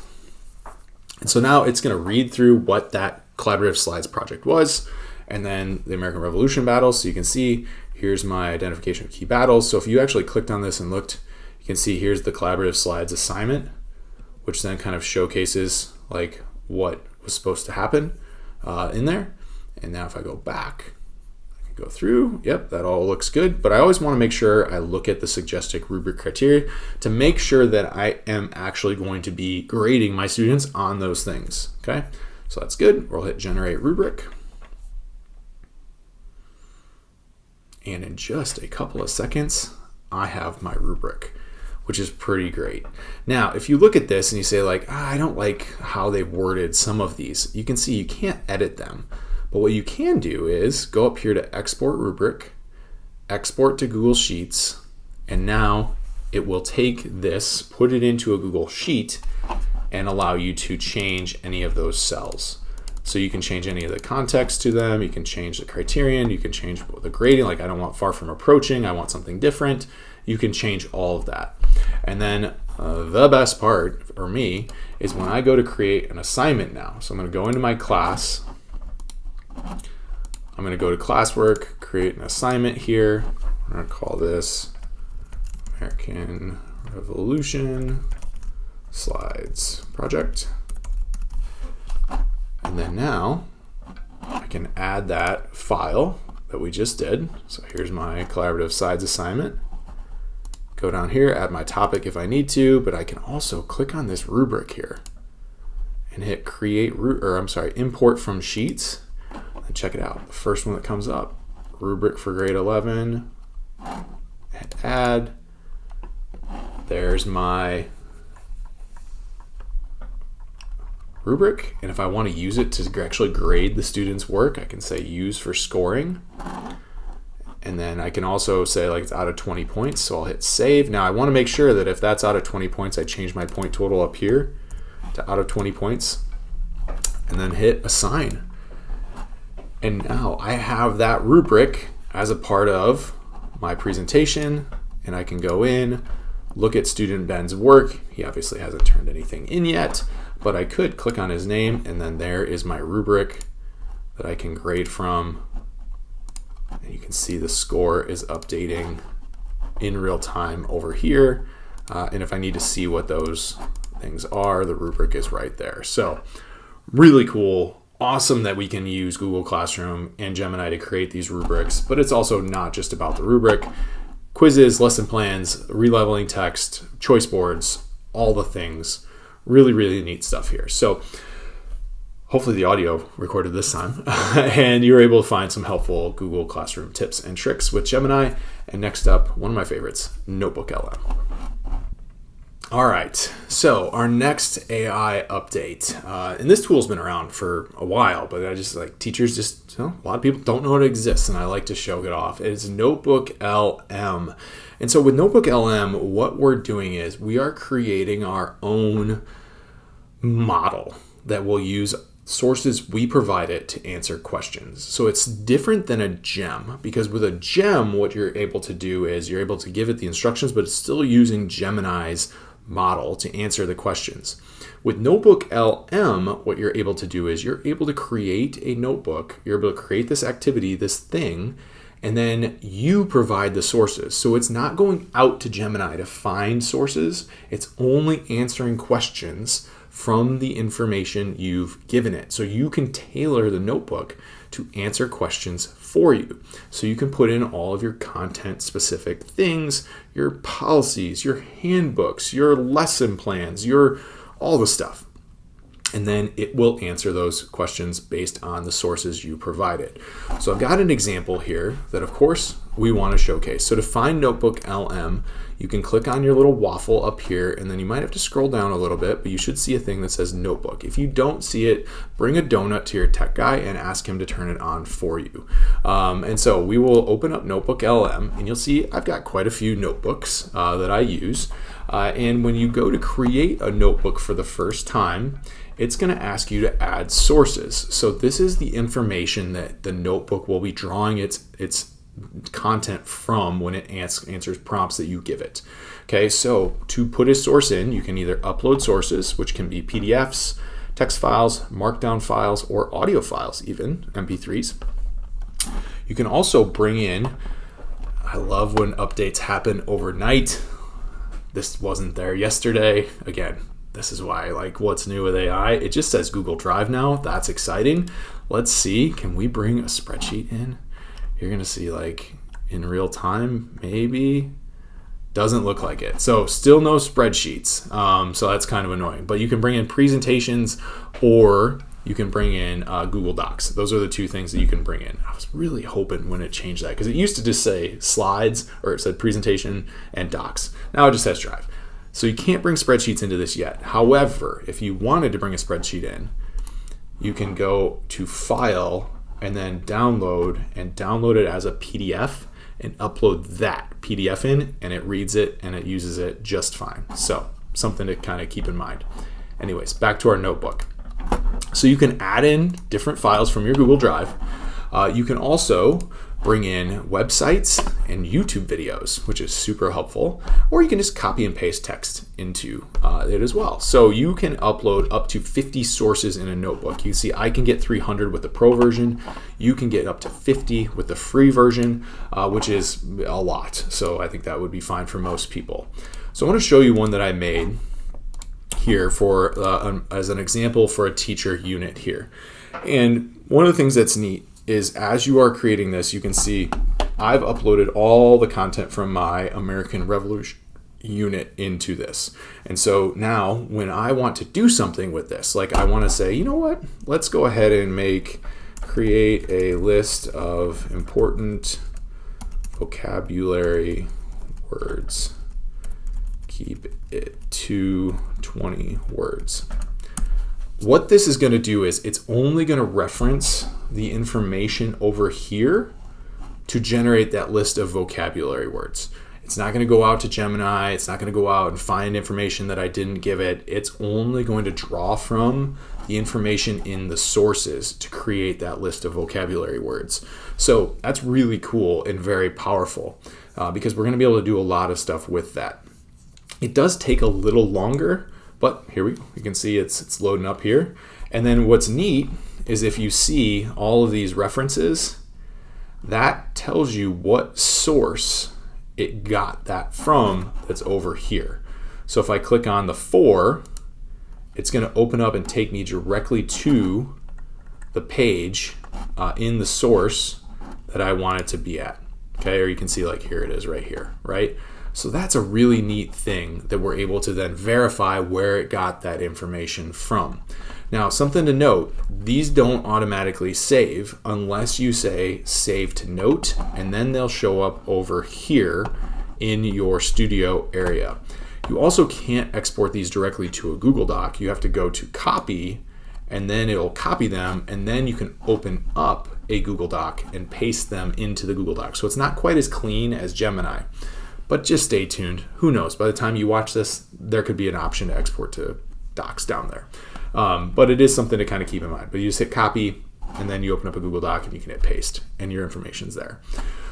And so now it's going to read through what that collaborative slides project was, and then the American Revolution battles. So you can see here's my identification of key battles. So if you actually clicked on this and looked, you can see here's the collaborative slides assignment, which then kind of showcases what was supposed to happen in there. And now if I go back, I can go through, yep, that all looks good. But I always want to make sure I look at the suggested rubric criteria to make sure that I am actually going to be grading my students on those things, okay? So that's good. We'll hit generate rubric. And in just a couple of seconds, I have my rubric, which is pretty great. Now, if you look at this and you say like, I don't like how they worded some of these, you can see you can't edit them. But what you can do is go up here to export rubric, export to Google Sheets, and now it will take this, put it into a Google Sheet, and allow you to change any of those cells. So you can change any of the context to them, you can change the criterion, you can change the grading, like I don't want far from approaching, I want something different. You can change all of that. And then the best part for me is when I go to create an assignment now. So I'm going to go into my class. I'm going to go to classwork, create an assignment here. I'm going to call this American Revolution Slides Project. And then now I can add that file that we just did. So here's my collaborative slides assignment. Go down here, add my topic if I need to, but I can also click on this rubric here and hit import from sheets. And check it out. The first one that comes up, rubric for grade 11, hit add. There's my rubric, and if I want to use it to actually grade the student's work, I can say use for scoring. And then I can also say like it's out of 20 points, so I'll hit save. Now I want to make sure that if that's out of 20 points, I change my point total up here to out of 20 points, and then hit assign. And now I have that rubric as a part of my presentation, and I can go in, look at student Ben's work. He obviously hasn't turned anything in yet, but I could click on his name, and then there is my rubric that I can grade from. And you can see the score is updating in real time over here. And if I need to see what those things are, the rubric is right there. So really cool. Awesome that we can use Google Classroom and Gemini to create these rubrics, but it's also not just about the rubric. Quizzes, lesson plans, releveling text, choice boards, all the things. Really, really neat stuff here. So hopefully the audio recorded this time and you were able to find some helpful Google Classroom tips and tricks with Gemini. And next up, one of my favorites, Notebook LM. All right, so our next AI update, and this tool's been around for a while, but I just like teachers just, a lot of people don't know it exists, and I like to show it off. It's Notebook LM. And so with Notebook LM, what we're doing is we are creating our own model that will use sources we provide it to answer questions. So it's different than a gem, because with a gem, what you're able to do is you're able to give it the instructions, but it's still using Gemini's model to answer the questions. With Notebook LM, what you're able to do is you're able to create a notebook, you're able to create this activity, this thing, and then you provide the sources. So it's not going out to Gemini to find sources, it's only answering questions from the information you've given it. So you can tailor the notebook to answer questions for you. So you can put in all of your content specific things, your policies, your handbooks, your lesson plans, all the stuff. And then it will answer those questions based on the sources you provided. So I've got an example here that of course we want to showcase. So to find Notebook LM, you can click on your little waffle up here, and then you might have to scroll down a little bit, but you should see a thing that says notebook. If you don't see it, bring a donut to your tech guy and ask him to turn it on for you. And so we will open up Notebook LM, and you'll see I've got quite a few notebooks that I use. And when you go to create a notebook for the first time, it's going to ask you to add sources. So this is the information that the notebook will be drawing its content from when it answers prompts that you give it. Okay, so to put a source in, you can either upload sources, which can be PDFs, text files, markdown files, or audio files, even MP3s. You can also bring in, I love when updates happen overnight. This wasn't there yesterday. Again, this is why I like what's new with AI. It just says Google Drive now. That's exciting. Let's see, can we bring a spreadsheet in? You're gonna see like in real time, maybe. Doesn't look like it. So still no spreadsheets. So that's kind of annoying. But you can bring in presentations or you can bring in Google Docs. Those are the two things that you can bring in. I was really hoping when it changed that, because it used to just say slides, or it said presentation and docs. Now it just says Drive. So you can't bring spreadsheets into this yet. However, if you wanted to bring a spreadsheet in, you can go to File and then Download, and download it as a PDF and upload that PDF in, and it reads it and it uses it just fine. So something to kind of keep in mind. Anyways, back to our notebook. So you can add in different files from your Google Drive. You can also bring in websites and YouTube videos, which is super helpful, or you can just copy and paste text into it as well. So you can upload up to 50 sources in a notebook. You can see I can get 300 with the pro version. You can get up to 50 with the free version, which is a lot. So I think that would be fine for most people. So I want to show you one that I made here for as an example for a teacher unit here. And one of the things that's neat is as you are creating this, you can see I've uploaded all the content from my American Revolution unit into this. And so now when I want to do something with this, like I want to say, you know what, let's go ahead and create a list of important vocabulary words. Keep it to 20 words. What this is going to do is it's only going to reference the information over here to generate that list of vocabulary words. It's not going to go out to Gemini. It's not going to go out and find information that I didn't give it. It's only going to draw from the information in the sources to create that list of vocabulary words. So that's really cool and very powerful because we're going to be able to do a lot of stuff with that. It does take a little longer, but here we go. You can see it's loading up here. And then what's neat is if you see all of these references, that tells you what source it got that from that's over here. So if I click on the 4, it's going to open up and take me directly to the page in the source that I want it to be at. Okay, or you can see like here it is right here, right? So that's a really neat thing that we're able to then verify where it got that information from. Now, something to note, these don't automatically save unless you say save to note, and then they'll show up over here in your studio area. You also can't export these directly to a Google Doc. You have to go to copy, and then it'll copy them, and then you can open up a Google Doc and paste them into the Google Doc. So it's not quite as clean as Gemini. But just stay tuned. Who knows? By the time you watch this, there could be an option to export to docs down there. But it is something to kind of keep in mind. But you just hit copy, and then you open up a Google Doc, and you can hit paste, and your information's there.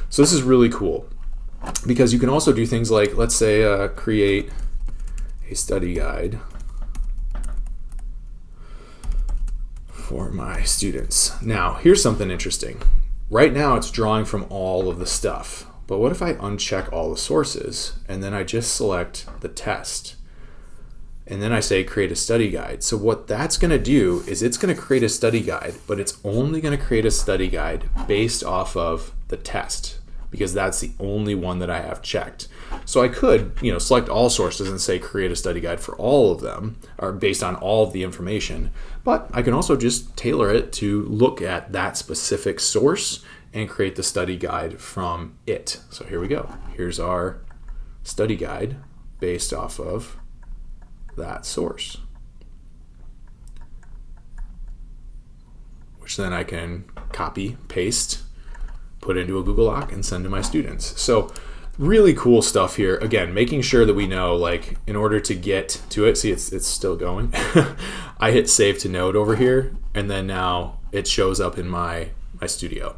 So this is really cool because you can also do things like, let's say, create a study guide for my students. Now, here's something interesting. Right now, it's drawing from all of the stuff. But what if I uncheck all the sources and then I just select the test and then I say create a study guide? So what that's going to do is it's going to create a study guide, but it's only going to create a study guide based off of the test because that's the only one that I have checked. So I could, select all sources and say create a study guide for all of them or based on all of the information, but I can also just tailor it to look at that specific source and create the study guide from it. So here we go. Here's our study guide based off of that source, which then I can copy, paste, put into a Google Doc and send to my students. So really cool stuff here. Again, making sure that we know, like, in order to get to it, see it's still going. I hit save to node over here, and then now it shows up in my studio.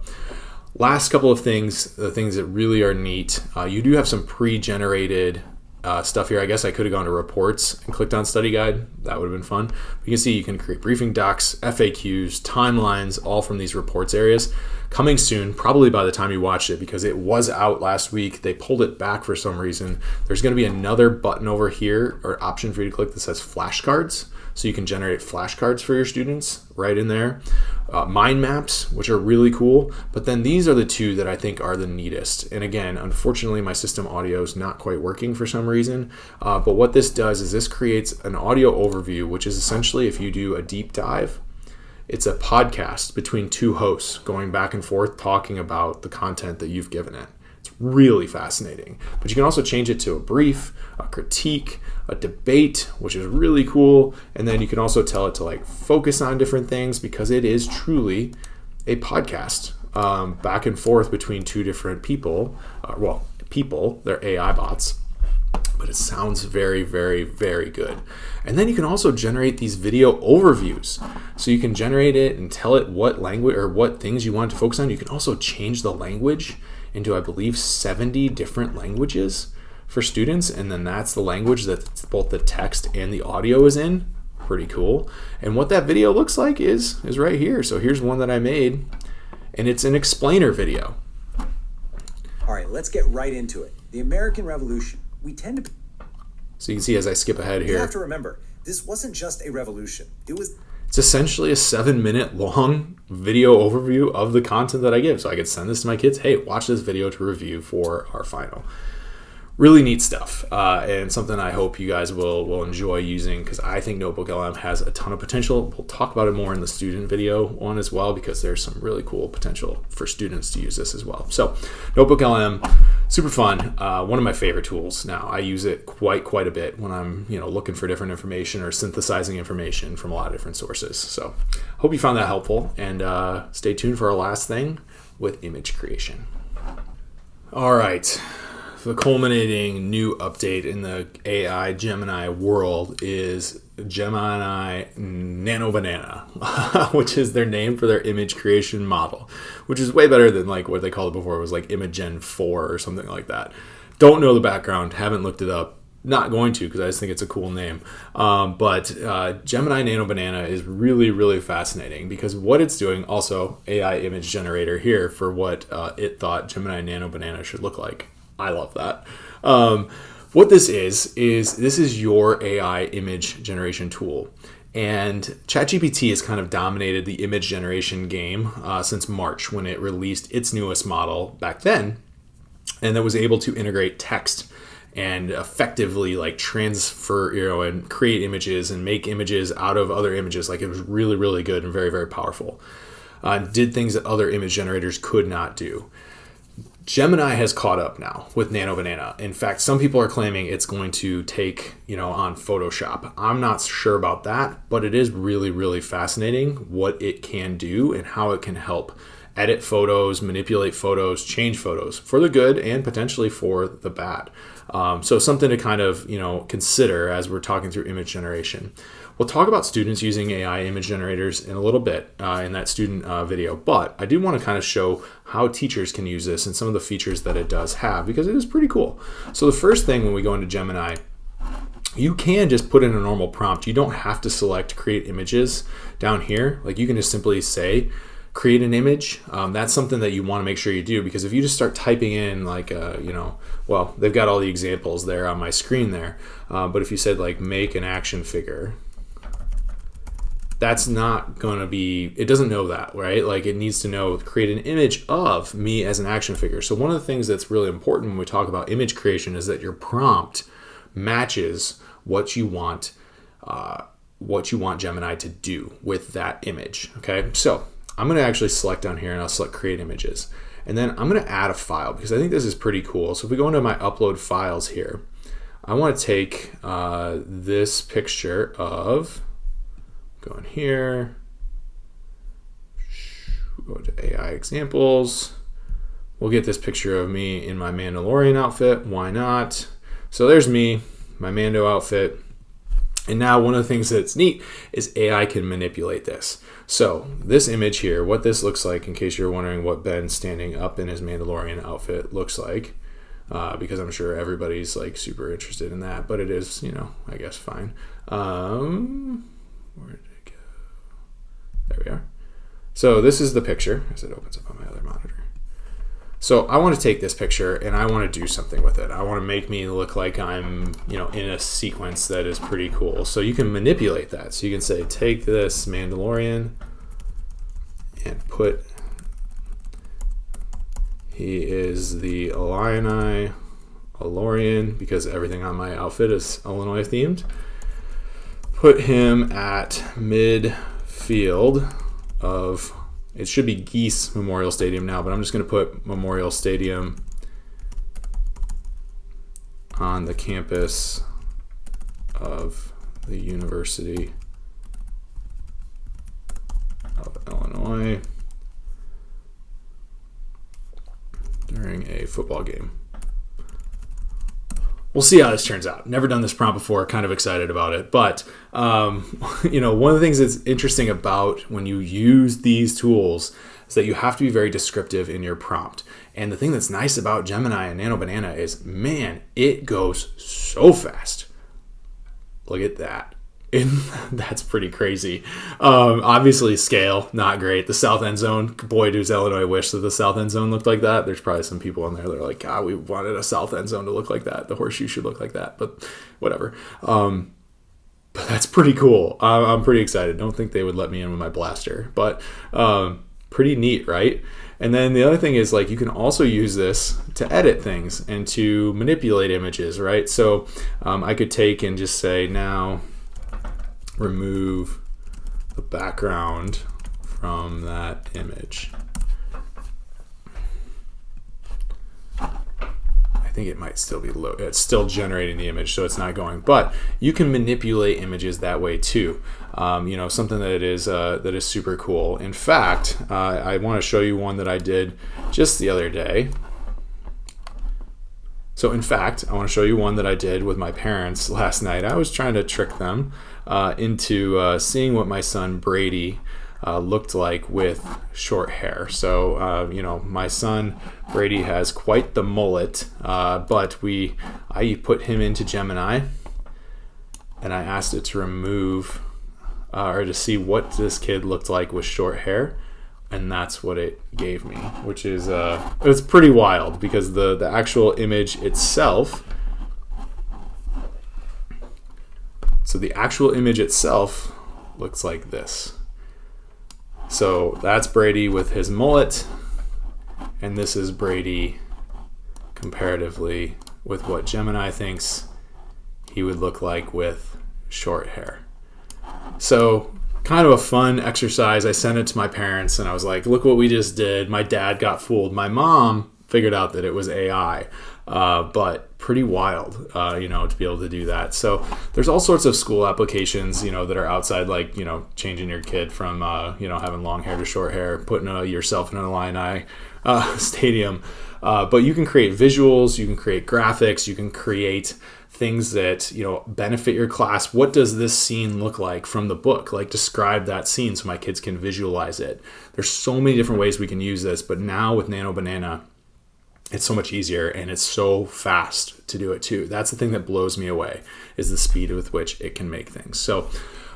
Last couple of things, the things that really are neat, you do have some pre-generated stuff here. I guess I could have gone to reports and clicked on study guide. That would have been fun. You can see you can create briefing docs, FAQs, timelines, all from these reports areas. Coming soon, probably by the time you watch it, because it was out last week. They pulled it back for some reason. There's going to be another button over here or option for you to click that says flashcards. So you can generate flashcards for your students right in there. Mind maps, which are really cool. But then these are the two that I think are the neatest. And again, unfortunately, my system audio is not quite working for some reason. But what this does is this creates an audio overview, which is essentially if you do a deep dive, It's a podcast between two hosts going back and forth talking about the content that you've given it. It's really fascinating. But you can also change it to a brief, a critique, a debate, which is really cool. And then you can also tell it to like focus on different things because it is truly a podcast back and forth between two different people. They're AI bots. But it sounds very, very, very good. And then you can also generate these video overviews. So you can generate it and tell it what language or what things you want to focus on. You can also change the language into, I believe, 70 different languages for students. And then that's the language that both the text and the audio is in. Pretty cool. And what that video looks like is right here. So here's one that I made, and it's an explainer video. All right, let's get right into it. The American Revolution. We tend to... So you can see as I skip ahead here. You have to remember, this wasn't just a revolution. It's essentially a 7-minute long video overview of the content that I give. So I could send this to my kids. Hey, watch this video to review for our final. Really neat stuff, and something I hope you guys will enjoy using because I think NotebookLM has a ton of potential. We'll talk about it more in the student video one as well because there's some really cool potential for students to use this as well. So NotebookLM, super fun. One of my favorite tools now. I use it quite a bit when I'm looking for different information or synthesizing information from a lot of different sources. So hope you found that helpful, and stay tuned for our last thing with image creation. All right. The culminating new update in the AI Gemini world is Gemini Nano Banana, which is their name for their image creation model, which is way better than like what they called it before. It was like Imagen 4 or something like that. Don't know the background, haven't looked it up. Not going to because I just think it's a cool name. But Gemini Nano Banana is really, really fascinating because what it's doing, also AI image generator here for what it thought Gemini Nano Banana should look like. I love that. What this is your AI image generation tool. And ChatGPT has kind of dominated the image generation game since March when it released its newest model back then. And that was able to integrate text and effectively like transfer, and create images and make images out of other images. Like it was really, really good and very, very powerful. Did things that other image generators could not do. Gemini has caught up now with Nano Banana. In fact, some people are claiming it's going to take, on Photoshop. I'm not sure about that, but it is really, really fascinating what it can do and how it can help edit photos, manipulate photos, change photos for the good and potentially for the bad. So something to kind of, consider as we're talking through image generation. We'll talk about students using AI image generators in a little bit in that student video, but I do want to kind of show how teachers can use this and some of the features that it does have because it is pretty cool. So the first thing when we go into Gemini, you can just put in a normal prompt. You don't have to select create images down here. Like you can just simply say, create an image. That's something that you want to make sure you do because if you just start typing in like, they've got all the examples there on my screen there. But if you said like make an action figure, that's not going to be, it doesn't know that, right? Like it needs to know, create an image of me as an action figure. So one of the things that's really important when we talk about image creation is that your prompt matches what you want Gemini to do with that image, okay? So I'm going to actually select down here and I'll select create images. And then I'm going to add a file because I think this is pretty cool. So if we go into my upload files here, I want to take this picture of, go in here, go to AI examples. We'll get this picture of me in my Mandalorian outfit. Why not? So there's me, my Mando outfit. And now one of the things that's neat is AI can manipulate this. So this image here, what this looks like, in case you're wondering what Ben standing up in his Mandalorian outfit looks like, because I'm sure everybody's like super interested in that, but it is, I guess fine. Where did it go? There we are. So this is the picture as it opens up on my other monitor. So I want to take this picture and I want to do something with it. I want to make me look like I'm, in a sequence that is pretty cool. So you can manipulate that. So you can say, take this Mandalorian and put, he is the Illini Illorian because everything on my outfit is Illinois themed. Put him at midfield of, it should be Geese Memorial Stadium now, but I'm just going to put Memorial Stadium on the campus of the University of Illinois during a football game. We'll see how this turns out. Never done this prompt before, kind of excited about it. But, one of the things that's interesting about when you use these tools is that you have to be very descriptive in your prompt. And the thing that's nice about Gemini and Nano Banana is, man, it goes so fast. Look at that. And that's pretty crazy. Obviously, scale, not great. The south end zone, boy, does Illinois wish that the south end zone looked like that. There's probably some people in there that are like, God, we wanted a south end zone to look like that. The horseshoe should look like that, but whatever. But that's pretty cool. I'm pretty excited. Don't think they would let me in with my blaster, but pretty neat, right? And then the other thing is, like, you can also use this to edit things and to manipulate images, right? So I could take and just say, now remove the background from that image. I think it might still be low. It's still generating the image, so it's not going. But you can manipulate images that way too. Something that is super cool. In fact, I want to show you one that I did just the other day. So in fact, I want to show you one that I did with my parents last night. I was trying to trick them into seeing what my son Brady looked like with short hair. So, my son Brady has quite the mullet, but I put him into Gemini and I asked it to remove or to see what this kid looked like with short hair. And that's what it gave me, which is it's pretty wild because the actual image itself. So the actual image itself looks like this. So that's Brady with his mullet, and this is Brady comparatively with what Gemini thinks he would look like with short hair. So kind of a fun exercise. I sent it to my parents and I was like, look what we just did. My dad got fooled. My mom figured out that it was AI, but pretty wild, to be able to do that. So there's all sorts of school applications, that are outside, like, changing your kid from, having long hair to short hair, putting yourself in an Illini stadium. But you can create visuals, you can create graphics, you can create things that benefit your class. What does this scene look like from the book? Like, describe that scene so my kids can visualize it. There's so many different ways we can use this, but now with Nano Banana, it's so much easier and it's so fast to do it too. That's the thing that blows me away, is the speed with which it can make things. So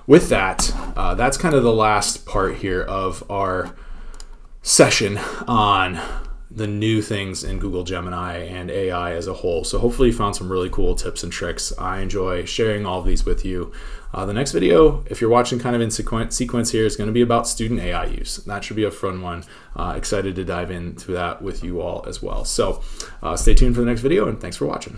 with that, that's kind of the last part here of our session on the new things in Google Gemini and AI as a whole. So hopefully you found some really cool tips and tricks. I enjoy sharing all of these with you. The next video, if you're watching kind of in sequence here, is going to be about student AI use. That should be a fun one. Excited to dive into that with you all as well. So stay tuned for the next video, and thanks for watching.